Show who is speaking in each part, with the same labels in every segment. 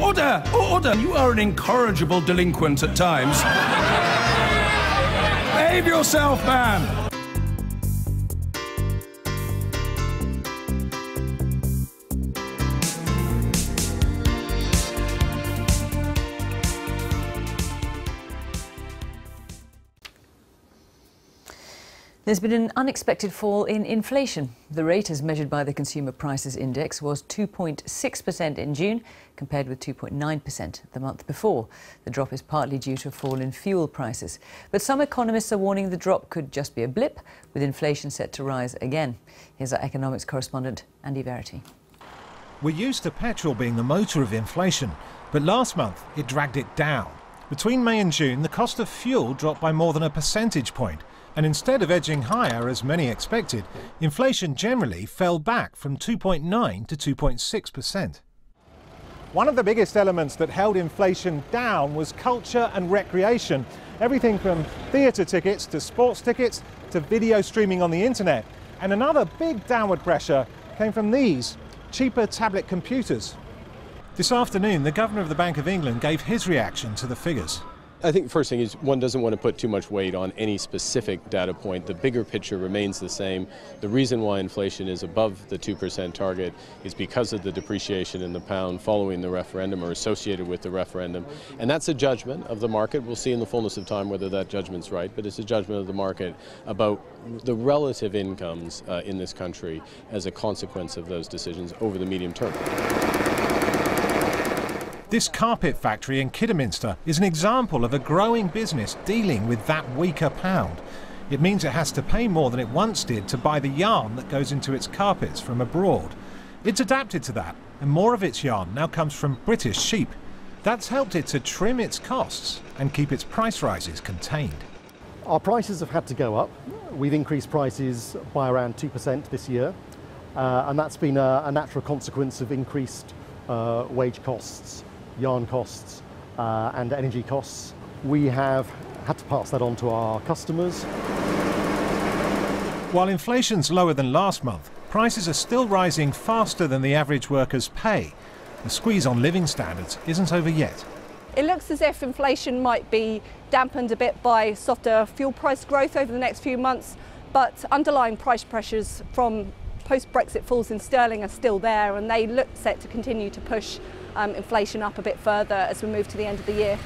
Speaker 1: Order! Order! You are an incorrigible delinquent at times. Behave yourself, man!
Speaker 2: There's been an unexpected fall in inflation. The rate, as measured by the Consumer Prices Index, was 2.6% in June, compared with 2.9% the month before. The drop is partly due to a fall in fuel prices. But some economists are warning the drop could just be a blip, with inflation set to rise again. Here's our economics correspondent, Andy Verity.
Speaker 3: We're used to petrol being the motor of inflation, but last month it dragged it down. Between May and June, the cost of fuel dropped by more than a percentage point. And instead of edging higher, as many expected, inflation generally fell back from 2.9 to 2.6%. One of the biggest elements that held inflation down was culture and recreation. Everything from theatre tickets to sports tickets to video streaming on the internet. And another big downward pressure came from these cheaper tablet computers. This afternoon, the Governor of the Bank of England gave his reaction to the figures.
Speaker 4: I think the first thing is one doesn't want to put too much weight on any specific data point. The bigger picture remains the same. The reason why inflation is above the 2% target is because of the depreciation in the pound following the referendum or associated with the referendum. And that's a judgment of the market. We'll see in the fullness of time whether that judgment's right, but it's a judgment of the market about the relative incomes in this country as a consequence of those decisions over the medium term.
Speaker 3: This carpet factory in Kidderminster is an example of a growing business dealing with that weaker pound. It means it has to pay more than it once did to buy the yarn that goes into its carpets from abroad. It's adapted to that, and more of its yarn now comes from British sheep. That's helped it to trim its costs and keep its price rises contained.
Speaker 5: Our prices have had to go up. We've increased prices by around 2% this year, and that's been a natural consequence of increased wage costs, yarn costs and energy costs. We have had to pass that on to our customers.
Speaker 3: While inflation's lower than last month, prices are still rising faster than the average worker's pay. The squeeze on living standards isn't over yet.
Speaker 6: It looks as if inflation might be dampened a bit by softer fuel price growth over the next few months, but underlying price pressures from post-Brexit falls in sterling are still there, and they look set to continue to push inflation up a bit further as we move to the end of the year.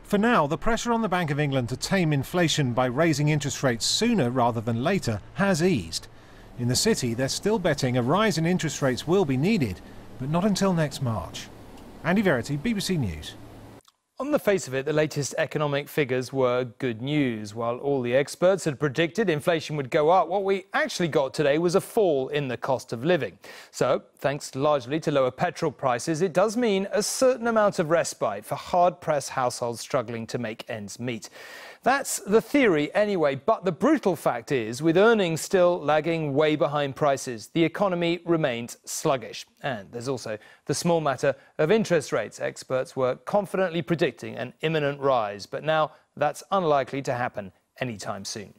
Speaker 3: For now, the pressure on the Bank of England to tame inflation by raising interest rates sooner rather than later has eased. In the city, they're still betting a rise in interest rates will be needed, but not until next March. Andy Verity, BBC News.
Speaker 7: On the face of it, the latest economic figures were good news. While all the experts had predicted inflation would go up, what we actually got today was a fall in the cost of living. So, thanks largely to lower petrol prices, it does mean a certain amount of respite for hard-pressed households struggling to make ends meet. That's the theory anyway, but the brutal fact is, with earnings still lagging way behind prices, the economy remains sluggish. And there's also the small matter of interest rates. Experts were confidently predicting an imminent rise, but now that's unlikely to happen anytime soon.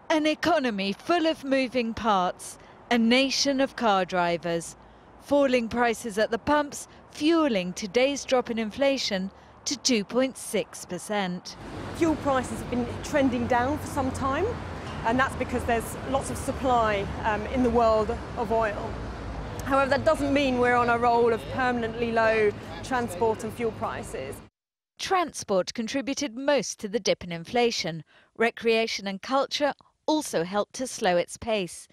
Speaker 8: An economy full of moving parts, a nation of car drivers, falling prices at the pumps, fueling today's drop in inflation to 2.6%.
Speaker 9: Fuel prices have been trending down for some time, and that's because there's lots of supply in the world of oil. However, that doesn't mean we're on a roll of permanently low transport and fuel prices.
Speaker 8: Transport contributed most to the dip in inflation. Recreation and culture also helped to slow its pace.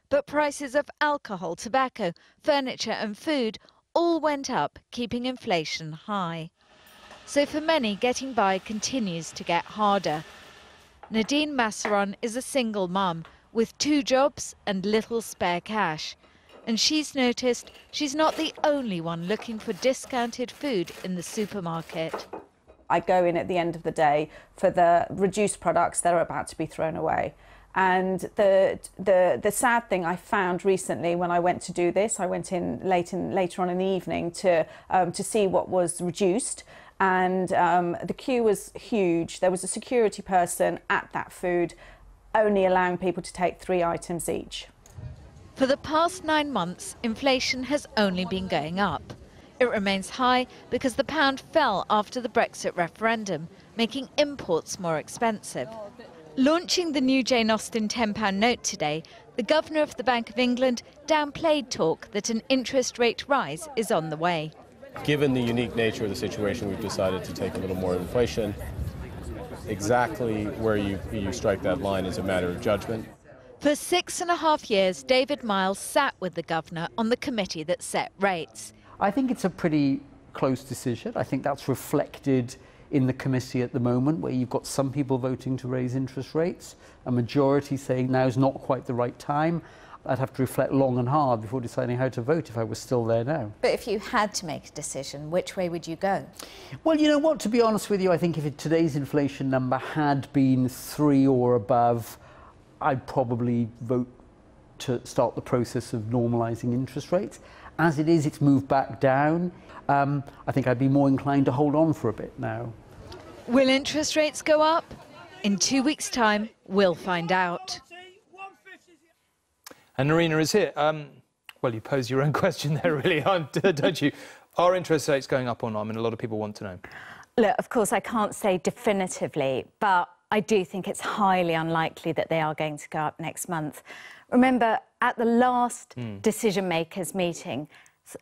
Speaker 8: But prices of alcohol, tobacco, furniture and food all went up, keeping inflation high. So for many, getting by continues to get harder. Nadine Masseron is a single mum with 2 jobs and little spare cash. And she's noticed she's not the only one looking for discounted food in the supermarket.
Speaker 10: I go in at the end of the day for the reduced products that are about to be thrown away. And the sad thing I found recently when I went to do this, I went in later on in the evening to see what was reduced. And the queue was huge. There was a security person at that food only allowing people to take 3 items each.
Speaker 8: For the past 9 months, inflation has only been going up. It remains high because the pound fell after the Brexit referendum, making imports more expensive. Launching the new Jane Austen £10 note today, the Governor of the Bank of England downplayed talk that an interest rate rise is on the way.
Speaker 4: Given the unique nature of the situation, we've decided to take a little more inflation. Exactly where you strike that line is a matter of judgment.
Speaker 8: For 6.5 years, David Miles sat with the Governor on the committee that set rates.
Speaker 11: I think it's a pretty close decision. I think that's reflected in the committee at the moment, where you've got some people voting to raise interest rates, a majority saying now's not quite the right time. I'd have to reflect long and hard before deciding how to vote if I was still there now.
Speaker 12: But if you had to make a decision, which way would you go?
Speaker 11: Well, you know what, to be honest with you, I think if today's inflation number had been 3 or above, I'd probably vote to start the process of normalising interest rates. As it is, it's moved back down. I think I'd be more inclined to hold on for a bit now.
Speaker 8: Will interest rates go up? In 2 weeks' time, we'll find out.
Speaker 7: And Narina is here. Well, you pose your own question there, really, don't you? Are interest rates going up or not? I mean, a lot of people want to know.
Speaker 13: Look, of course, I can't say definitively, but I do think it's highly unlikely that they are going to go up next month. Remember, at the last decision makers meeting,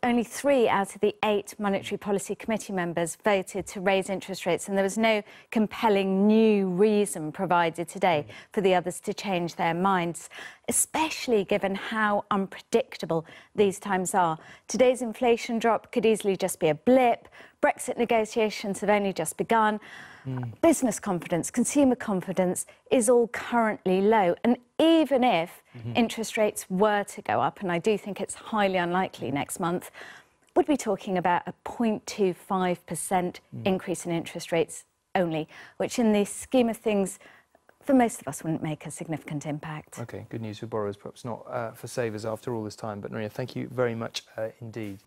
Speaker 13: only 3 out of the 8 Monetary Policy Committee members voted to raise interest rates, and there was no compelling new reason provided today for the others to change their minds, especially given how unpredictable these times are. Today's inflation drop could easily just be a blip. Brexit negotiations have only just begun. Business confidence, consumer confidence is all currently low. And even if interest rates were to go up, and I do think it's highly unlikely next month, we'd be talking about a 0.25% increase in interest rates only, which in the scheme of things, for most of us, wouldn't make a significant impact.
Speaker 7: OK, good news for borrowers, perhaps not for savers after all this time. But Maria, thank you very much indeed.